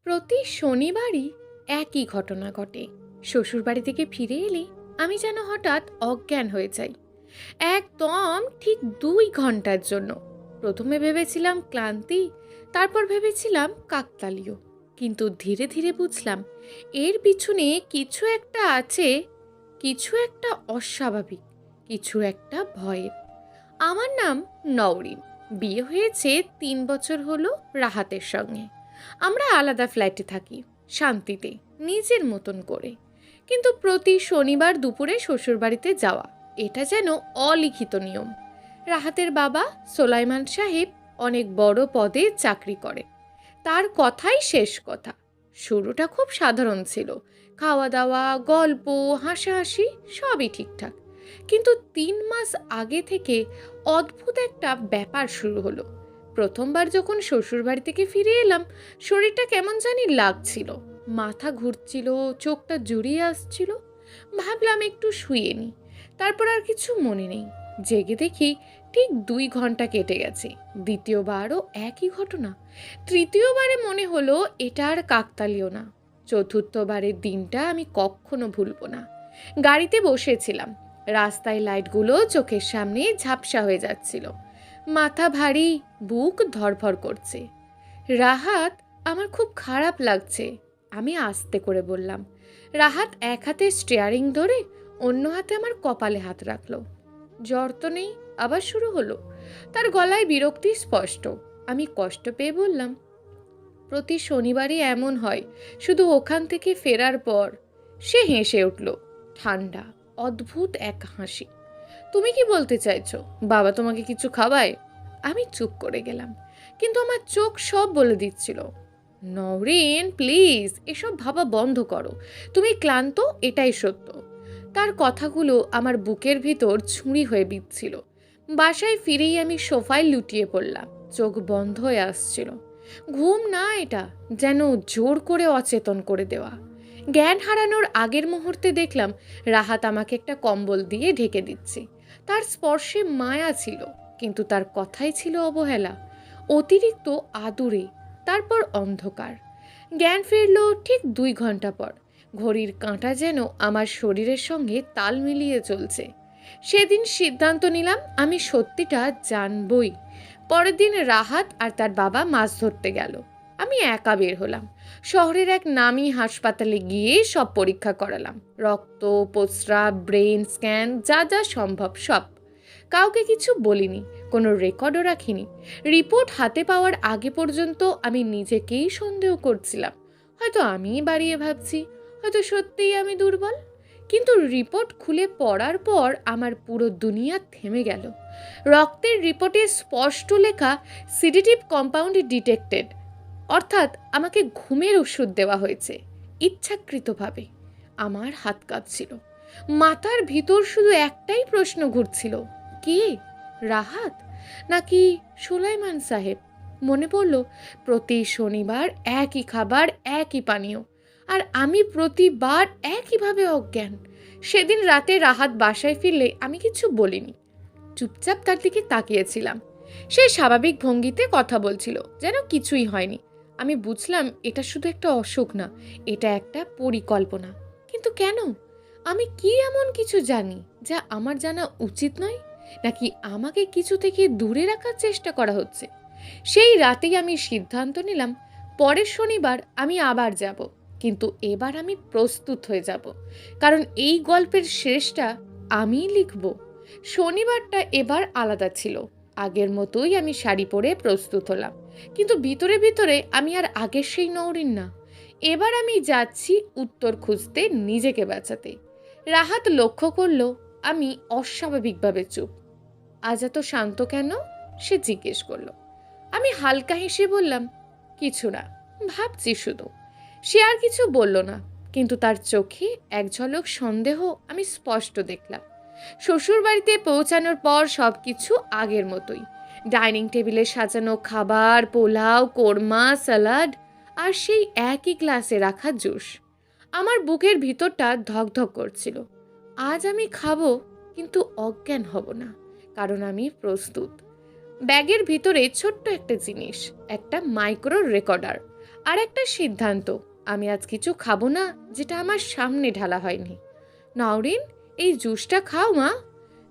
প্রতি শনিবারই একই ঘটনা ঘটে। শ্বশুরবাড়ি থেকে ফিরে এলে আমি যেন হঠাৎ অজ্ঞান হয়ে যাই, একদম ঠিক 2 ঘন্টার জন্য। প্রথমে ভেবেছিলাম ক্লান্তি, তারপর ভেবেছিলাম কাকতালীয়, কিন্তু ধীরে ধীরে বুঝলাম এর পিছনে কিছু একটা আছে, কিছু একটা অস্বাভাবিক, কিছু একটা ভয়ের। আমার নাম নওরিন। বিয়ে হয়েছে 3 বছর হলো রাহাতের সঙ্গে। আমরা আলাদা ফ্ল্যাটে থাকি, শান্তিতে, নিজের মতন করে। কিন্তু প্রতি শনিবার দুপুরে শ্বশুরবাড়িতে যাওয়া, এটা যেন অলিখিত নিয়ম। রাহাতের বাবা সোলাইমান সাহেব অনেক বড় পদে চাকরি করে। তার কথাই শেষ কথা। শুরুটা খুব সাধারণ ছিল, খাওয়া দাওয়া, গল্প, হাসাহাসি সবই ঠিকঠাক। কিন্তু 3 মাস আগে থেকে অদ্ভুত একটা ব্যাপার শুরু হলো। প্রথমবার যখন শ্বশুরবাড়ি থেকে ফিরে এলাম, শরীরটা কেমন জানি লাগছিল, মাথা ঘুরছিল, চোখটা জুড়িয়ে আসছিল। ভাবলাম একটু শুয়ে নি, তারপর আর কিছু মনে নেই। জেগে দেখি ঠিক 2 ঘন্টা কেটে গেছে। দ্বিতীয়বারও একই ঘটনা। তৃতীয়বারে মনে হলো এটা আর কাকতালীয় না। চতুর্থবারের দিনটা আমি কখনো ভুলবো না। গাড়িতে বসেছিলাম, রাস্তায় লাইটগুলো চোখের সামনে ঝাপসা হয়ে যাচ্ছিল। মাথা ভারী, বুক ধড়ফড় করছে। রাহাত, আমার খুব খারাপ লাগছে, আমি আস্তে করে বললাম। রাহাত এক হাতে স্টিয়ারিং ধরে অন্য হাতে আমার কপালে হাত রাখলো। জ্বর তো নেই? আবার শুরু হলো। তার গলায় বিরক্তি স্পষ্ট। আমি কষ্ট পেয়ে বললাম, প্রতি শনিবারই এমন হয়, শুধু ওখান থেকে ফেরার পর। সে হেসে উঠল, ঠান্ডা, অদ্ভুত এক হাসি। তুমি কি বলতে চাইছো? বাবা তোমাকে কিছু খাওয়ায়? আমি চুপ করে গেলাম, কিন্তু আমার চোখ সব বলে দিচ্ছিল। নওরিন, প্লিজ এসব ভাবা বন্ধ করো। তুমি ক্লান্ত, এটাই সত্য। তার কথাগুলো আমার বুকের ভিতর ছুরি হয়ে বিঁধছিল। বাসায় ফিরেই আমি সোফায় লুটিয়ে পড়লাম, চোখ বন্ধ হয়ে আসছিল। ঘুম না, এটা যেন জোর করে অচেতন করে দেওয়া। জ্ঞান হারানোর আগের মুহূর্তে দেখলাম রাহাত আমাকে একটা কম্বল দিয়ে ঢেকে দিচ্ছে। তার স্পর্শে মায়া ছিল, কিন্তু তার কথাই ছিল অবহেলা, অতিরিক্ত আদুরে। তারপর অন্ধকার। জ্ঞান ফিরল ঠিক 2 ঘন্টা পর। ঘড়ির কাঁটা যেন আমার শরীরের সঙ্গে তাল মিলিয়ে চলছে। সেদিন সিদ্ধান্ত নিলাম আমি সত্যিটা জানবই। পরের দিন রাহাত আর তার বাবা মাছ ধরতে গেল। আমি একা বের হলাম। শহরের এক নামী হাসপাতালে গিয়ে সব পরীক্ষা করালাম, রক্ত, প্রস্রাব, ব্রেন স্ক্যান, যা যা সম্ভব সব। কাউকে কিছু বলিনি, কোনো রেকর্ডও রাখিনি। রিপোর্ট হাতে পাওয়ার আগে পর্যন্ত আমি নিজেকেই সন্দেহ করছিলাম। হয়তো আমিই বাড়িয়ে ভাবছি, হয়তো সত্যিই আমি দুর্বল। কিন্তু রিপোর্ট খুলে পড়ার পর আমার পুরো দুনিয়া থেমে গেল। রক্তের রিপোর্টে স্পষ্ট লেখা, সিডেটিভ কম্পাউন্ড ডিটেক্টেড, অর্থাৎ আমাকে ঘুমের ওষুধ দেওয়া হয়েছে ইচ্ছাকৃতভাবে। আমার হাত কাঁপছিল, মাথার ভিতর শুধু একটাই প্রশ্ন ঘুরছিল, কে? রাহাত নাকি সুলাইমান সাহেব? মনে পড়ল প্রতি শনিবার একই খাবার, একই পানীয়, আর আমি প্রতিবার একইভাবে অজ্ঞান। সেদিন রাতে রাহাত বাসায় ফিরলে আমি কিছু বলিনি, চুপচাপ তার দিকে তাকিয়েছিলাম। সে স্বাভাবিক ভঙ্গিতে কথা বলছিল, যেন কিছুই হয়নি। আমি বুঝলাম এটা শুধু একটা অসুখ না, এটা একটা পরিকল্পনা। কিন্তু কেন? আমি কি এমন কিছু জানি যা আমার জানা উচিত নয়? নাকি আমাকে কিছু থেকে দূরে রাখার চেষ্টা করা হচ্ছে? সেই রাতেই আমি সিদ্ধান্ত নিলাম, পরের শনিবার আমি আবার যাব, কিন্তু এবার আমি প্রস্তুত হয়ে যাব। কারণ এই গল্পের শেষটা আমিই লিখব। শনিবারটা এবার আলাদা ছিল। আগের মতোই আমি শাড়ি পরে প্রস্তুত হলাম, কিন্তু ভিতরে ভিতরে আমি আর আগের সেই নওরিন না। এবার আমি যাচ্ছি উত্তর খুঁজতে, নিজেকে বাঁচাতে। রাহাত লক্ষ্য করলো আমি অস্বাভাবিকভাবে চুপ। আজ এত শান্ত কেন? সে জিজ্ঞেস করলো। আমি হালকা হেসে বললাম, কিছু না, ভাবছি শুধু। সে আর কিছু বলল না, কিন্তু তার চোখে এক ঝলক সন্দেহ আমি স্পষ্ট দেখলাম। শ্বশুরবাড়িতে পৌঁছানোর পর সব কিছু আগের মতোই। ডাইনিং টেবিলে সাজানো খাবার, পোলাও, কোরমা, সালাড, আর সেই একই গ্লাসে রাখা জুস। আমার বুকের ভিতরটা ধকধক করছিল। আজ আমি খাবো, কিন্তু অজ্ঞান হব না, কারণ আমি প্রস্তুত। ব্যাগের ভিতরে ছোট্ট একটা জিনিস, একটা মাইক্রো রেকর্ডার। আর একটা সিদ্ধান্ত, আমি আজ কিছু খাবো না যেটা আমার সামনে ঢালা হয়নি। নওরিন, এই জুসটা খাও মা।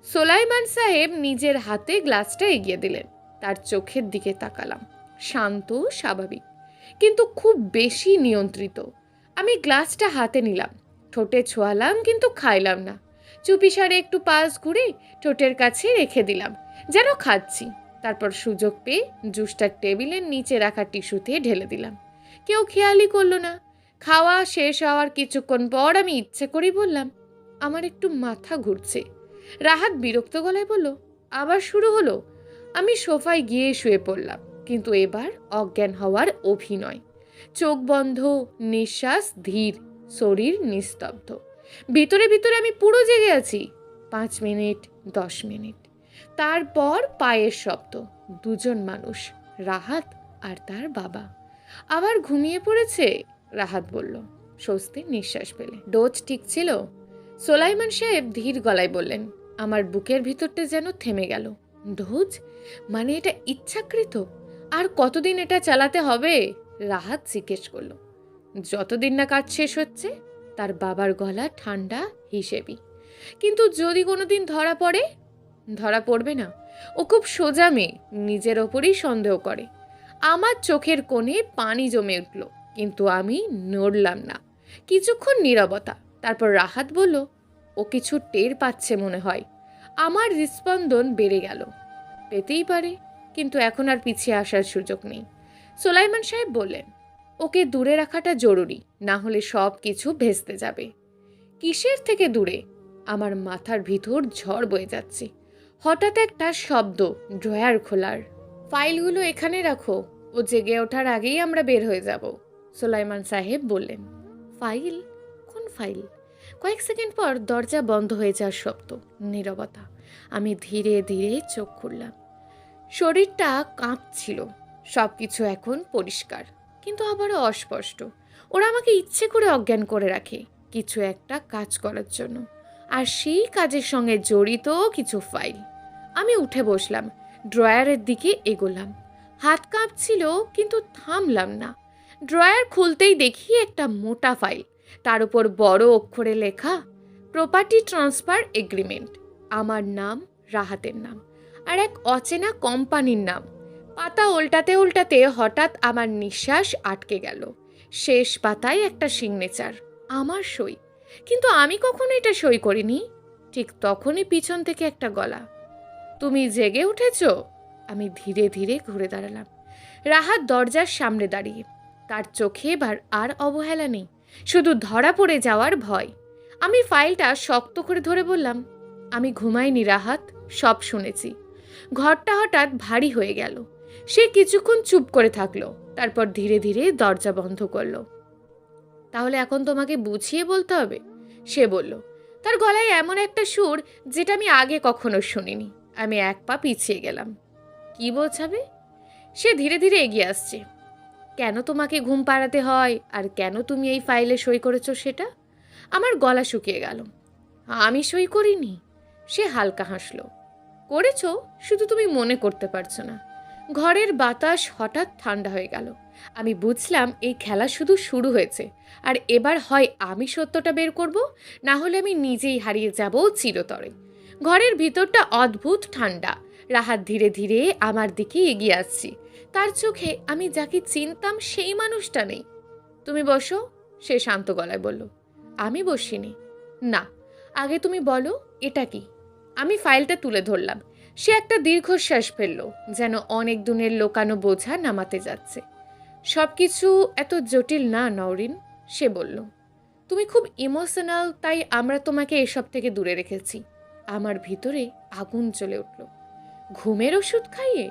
সোলাইমান সাহেব নিজের হাতে গ্লাসটা এগিয়ে দিলেন। তার চোখের দিকে তাকালাম, শান্ত, স্বাভাবিক, কিন্তু খুব বেশি নিয়ন্ত্রিত। আমি গ্লাসটা হাতে নিলাম, ঠোঁটে ছোঁয়ালাম, কিন্তু খাইলাম না। চুপিসারে একটু পাশ ঘুরে ঠোঁটের কাছে রেখে দিলাম, যেন খাচ্ছি। তারপর সুযোগ পেয়ে জুসটা টেবিলের নিচে রাখা টিস্যুতে ঢেলে দিলাম। কেউ খেয়ালই করলো না। খাওয়া শেষ হওয়ার কিছুক্ষণ পর আমি ইচ্ছে করেই বললাম, আমার একটু মাথা ঘুরছে। রাহাত বিরক্ত গলায় বলল, আবার শুরু হলো? আমি সোফায় গিয়ে শুয়ে পড়লাম, কিন্তু এবার অজ্ঞান হওয়ার অভিনয়। চোখ বন্ধ, নিঃশ্বাস ধীর, শরীর নিস্তব্ধ। ভিতরে ভিতরে আমি পুরো জেগে আছি। 5 মিনিট, 10 মিনিট, তারপর পায়ের শব্দ। দুজন মানুষ, রাহাত আর তার বাবা। আবার ঘুমিয়ে পড়েছে, রাহাত বলল, স্বস্তির নিঃশ্বাস পেলে। ডোজ ঠিক ছিল? সোলাইমান সাহেব ধীর গলায় বললেন। আমার বুকের ভিতরটা যেন থেমে গেল। ডোজ মানে এটা ইচ্ছাকৃত? আর কতদিন এটা চালাতে হবে? রাহাত জিজ্ঞেস করল। যতদিন না কাজ শেষ হচ্ছে। তার বাবার গলা ঠান্ডা, হিসেবি। কিন্তু যদি কোনোদিন ধরা পড়ে? ধরা পড়বে না। ও খুব সোজা মেয়ে, নিজের ওপরেই সন্দেহ করে। আমার চোখের কোণে পানি জমে উঠল, কিন্তু আমি নড়লাম না। কিছুক্ষণ নীরবতা, তারপর রাহাত বলল, ও কিছু টের পাচ্ছে মনে হয়। আমার হৃৎস্পন্দন বেড়ে গেল। পেতেই পারে, কিন্তু এখন আর পিছিয়ে আসার সুযোগ নেই। সোলাইমান সাহেব বললেন, ওকে দূরে রাখাটা জরুরি, না হলে সব কিছু ভেস্তে যাবে। কিসের থেকে দূরে? আমার মাথার ভিতর ঝড় বয়ে যাচ্ছে। হঠাৎ একটা শব্দ, ড্রয়ার খোলার। ফাইলগুলো এখানে রাখো, ও জেগে ওঠার আগেই আমরা বের হয়ে যাব, সোলাইমান সাহেব বললেন। ফাইল? কোন ফাইল? কয়েক সেকেন্ড পর দরজা বন্ধ হয়ে যাওয়ার শব্দ, নীরবতা। আমি ধীরে ধীরে চোখ খুললাম। শরীরটা কাঁপছিল। সব কিছু এখন পরিষ্কার, কিন্তু আবারও অস্পষ্ট। ওরা আমাকে ইচ্ছে করে অজ্ঞান করে রাখে কিছু একটা কাজ করার জন্য, আর সেই কাজের সঙ্গে জড়িত কিছু ফাইল। আমি উঠে বসলাম, ড্রয়ারের দিকে এগোলাম। হাত কাঁপছিল, কিন্তু থামলাম না। ড্রয়ার খুলতেই দেখি একটা মোটা ফাইল, তার উপর বড় অক্ষরে লেখা, প্রপার্টি ট্রান্সফার এগ্রিমেন্ট। আমার নাম, রাহাতের নাম, আর এক অচেনা কোম্পানির নাম। পাতা উল্টাতে উল্টাতে হঠাৎ আমার নিঃশ্বাস আটকে গেল। শেষ পাতায় একটা সিগনেচার, আমার সই। কিন্তু আমি কখনো এটা সই করিনি। ঠিক তখনই পিছন থেকে একটা গলা, তুমি জেগে উঠেছ? আমি ধীরে ধীরে ঘুরে দাঁড়ালাম। রাহাত দরজার সামনে দাঁড়িয়ে। তার চোখে এবার আর অবহেলা নেই, শুধু ধরা পড়ে যাওয়ার ভয়। আমি ফাইলটা শক্ত করে ধরে বললাম, আমি ঘুমাইনি রাহাত, সব শুনেছি। ঘরটা হঠাৎ ভারী হয়ে গেল। সে কিছুক্ষণ চুপ করে থাকলো, তারপর ধীরে ধীরে দরজা বন্ধ করলো। তাহলে এখন তোমাকে বুঝিয়ে বলতে হবে, সে বলল। তার গলায় এমন একটা সুর যেটা আমি আগে কখনো শুনিনি। আমি এক পা পিছিয়ে গেলাম। কি বোঝাবে? সে ধীরে ধীরে এগিয়ে আসছে। কেন তোমাকে ঘুম পাড়াতে হয়, আর কেন তুমি এই ফাইলে সই করেছো সেটা? আমার গলা শুকিয়ে গেল। আমি সই করিনি। সে হালকা হাসলো। করেছো, শুধু তুমি মনে করতে পারছো না। ঘরের বাতাস হঠাৎ ঠান্ডা হয়ে গেল। আমি বুঝলাম এই খেলা শুধু শুরু হয়েছে, আর এবার হয় আমি সত্যটা বের করব, না হলে আমি নিজেই হারিয়ে যাব চিরতরে। ঘরের ভিতরটা অদ্ভুত ঠান্ডা। রাহাত ধীরে ধীরে আমার দিকে এগিয়ে আসছি। তার চোখে আমি যাকে চিনতাম সেই মানুষটা নেই। তুমি বসো, সে শান্ত গলায় বলল। আমি বসিনি। না, আগে তুমি বলো এটা কি। আমি ফাইলটা তুলে ধরলাম। সে একটা দীর্ঘশ্বাস ফেলল, যেন অনেক দিনের লোকানো বোঝা নামাতে যাচ্ছে। সব কিছু এত জটিল না নওরিন, সে বলল। তুমি খুব ইমোশনাল, তাই আমরা তোমাকে এসব থেকে দূরে রেখেছি। আমার ভিতরে আগুন জ্বলে উঠল। ঘুমের ওষুধ খাইয়ে?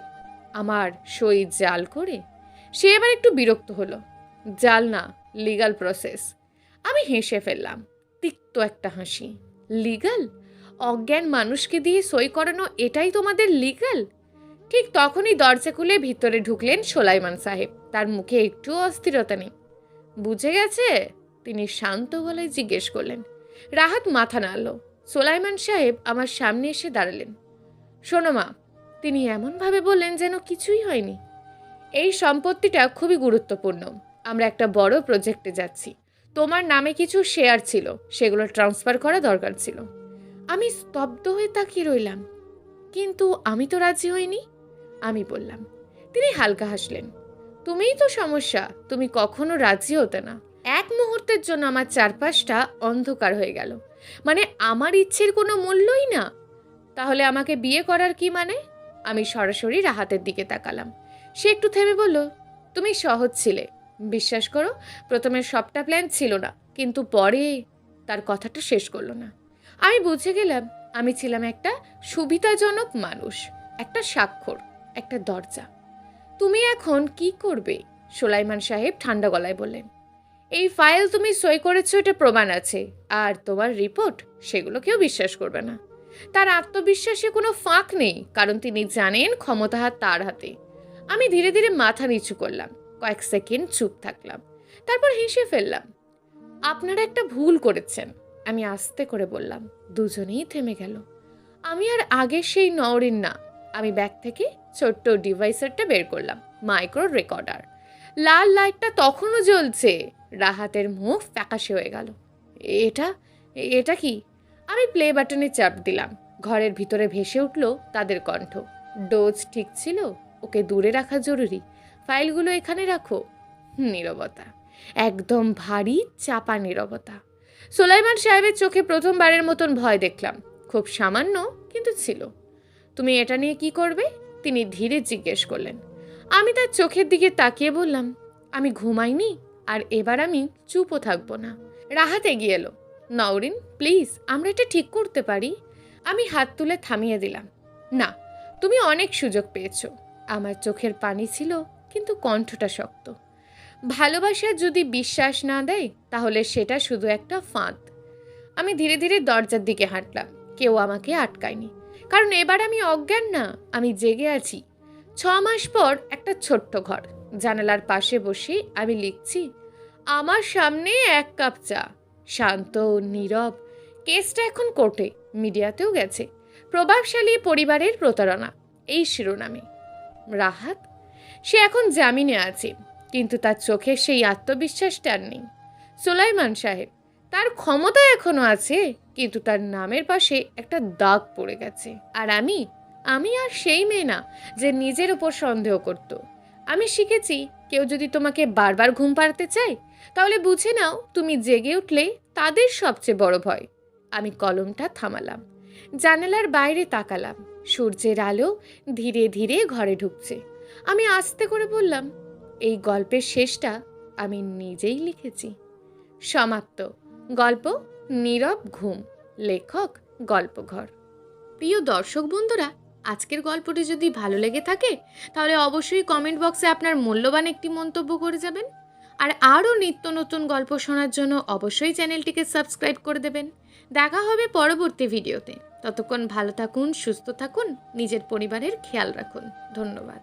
আমার সই জাল করে? সে এবার একটু বিরক্ত হলো। জাল না, লিগাল প্রসেস। আমি হেসে ফেললাম, তিক্ত একটা হাসি। লিগাল? অজ্ঞান মানুষকে দিয়ে সই করানো, এটাই তোমাদের লিগাল? ঠিক তখনই দরজা খুলে ভিতরে ঢুকলেন সোলাইমান সাহেব। তার মুখে একটু অস্থিরতা নেই। বুঝে গেছে? তিনি শান্ত গলায় জিজ্ঞেস করলেন। রাহাত মাথা নাড়ল। সোলাইমান সাহেব আমার সামনে এসে দাঁড়ালেন। শোনো মা, তিনি এমনভাবে বললেন যেন কিছুই হয়নি। এই সম্পত্তিটা খুবই গুরুত্বপূর্ণ। আমরা একটা বড় প্রজেক্টে যাচ্ছি। তোমার নামে কিছু শেয়ার ছিল, সেগুলো ট্রান্সফার করা দরকার ছিল। আমি স্তব্ধ হয়ে তাকিয়ে রইলাম। কিন্তু আমি তো রাজি হইনি, আমি বললাম। তিনি হালকা হাসলেন। তুমিই তো সমস্যা, তুমি কখনো রাজি হতে না। এক মুহূর্তের জন্য আমার চারপাশটা অন্ধকার হয়ে গেল। মানে আমার ইচ্ছের কোনো মূল্যই না? তাহলে আমাকে বিয়ে করার কি মানে? আমি সরাসরি রাহাতের দিকে তাকালাম। সে একটু থেমে বলল, তুমি সহজ ছিলে, বিশ্বাস করো। প্রথমে সবটা প্ল্যান ছিল না, কিন্তু পরে। তার কথাটা শেষ করলো না। আমি বুঝে গেলাম আমি ছিলাম একটা সুবিধাজনক মানুষ, একটা স্বাক্ষর, একটা দরজা। তুমি এখন কি করবে? সোলাইমান সাহেব ঠান্ডা গলায় বললেন। এই ফাইল তুমি সই করেছো, এটা প্রমাণ আছে। আর তোমার রিপোর্ট, সেগুলো কেউ বিশ্বাস করবে না। তার আত্মবিশ্বাসে কোনো ফাঁক নেই, কারণ তিনি জানেন ক্ষমতা তার হাতে। আমি ধীরে ধীরে মাথা নিচু করলাম, কয়েক সেকেন্ড চুপ থাকলাম, তারপর হেসে ফেললাম। আপনারা একটা ভুল করেছেন, আমি আস্তে করে বললাম। দুজনেই থেমে গেল। আমি আর আগের সেই নওরিন না। আমি ব্যাগ থেকে ছোট্ট ডিভাইসারটা বের করলাম, মাইক্রো রেকর্ডার। লাল লাইটটা তখনও জ্বলছে। রাহাতের মুখ ফ্যাকাশে হয়ে গেল। এটা এটা কি? আমি প্লে বাটনে চাপ দিলাম। ঘরের ভিতরে ভেসে উঠল তাদের কণ্ঠ। ডোজ ঠিক ছিল, ওকে দূরে রাখা জরুরি, ফাইলগুলো এখানে রাখো। নীরবতা, একদম ভারী চাপা নীরবতা। সোলাইমান সাহেবের চোখে প্রথমবারের মতন ভয় দেখলাম, খুব সামান্য কিন্তু ছিল। তুমি এটা নিয়ে কি করবে? তিনি ধীরে জিজ্ঞেস করলেন। আমি তার চোখের দিকে তাকিয়ে বললাম, আমি ঘুমাইনি, আর এবার আমি চুপও থাকবো না। রাহাত এগিয়ে এলো। নওরিন, প্লিজ, আমরা এটা ঠিক করতে পারি। আমি হাত তুলে থামিয়ে দিলাম। না, তুমি অনেক সুযোগ পেয়েছো। আমার চোখের পানি ছিল, কিন্তু কণ্ঠটা শক্ত। ভালোবাসা যদি বিশ্বাস না দেয়, তাহলে সেটা শুধু একটা ফাঁদ। আমি ধীরে ধীরে দরজার দিকে হাঁটলাম। কেউ আমাকে আটকায়নি, কারণ এবার আমি অজ্ঞান না, আমি জেগে আছি। 6 মাস পর একটা ছোট্ট ঘর, জানালার পাশে বসে আমি লিখছি। আমার সামনে 1 কাপ চা, শান্ত নীরব। কেসটা এখন কোর্টে, মিডিয়াতেও গেছে। প্রভাবশালী পরিবারের প্রতারণা, এই শিরোনামে। রাহাত, সে এখন জামিনে আছে, কিন্তু তার চোখে সেই আত্মবিশ্বাসটা আর নেই। সোলাইমান সাহেব, তার ক্ষমতা এখনো আছে, কিন্তু তার নামের পাশে একটা দাগ পড়ে গেছে। আর আমি আর সেই মেয়ে না যে নিজের উপর সন্দেহ করত। আমি শিখেছি, কেউ যদি তোমাকে বারবার ঘুম পাড়াতে চায়, তাহলে বুঝে নাও তুমি জেগে উঠলে তাদের সবচেয়ে বড় ভয়। আমি কলমটা থামালাম, জানালার বাইরে তাকালাম। সূর্যের আলো ধীরে ধীরে ঘরে ঢুকছে। আমি আস্তে করে বললাম, এই গল্পের শেষটা আমি নিজেই লিখেছি। সমাপ্ত। গল্প নীরব ঘুম। লেখক গল্পঘর। প্রিয় দর্শক বন্ধুরা, আজকের গল্পটি যদি ভালো লেগে থাকে, তাহলে অবশ্যই কমেন্ট বক্সে আপনার মূল্যবান একটি মন্তব্য করে যাবেন। আর আরও নিত্য নতুন গল্প শোনার জন্য অবশ্যই চ্যানেলটিকে সাবস্ক্রাইব করে দেবেন। দেখা হবে পরবর্তী ভিডিওতে। ততক্ষণ ভালো থাকুন, সুস্থ থাকুন, নিজের পরিবারের খেয়াল রাখুন। ধন্যবাদ।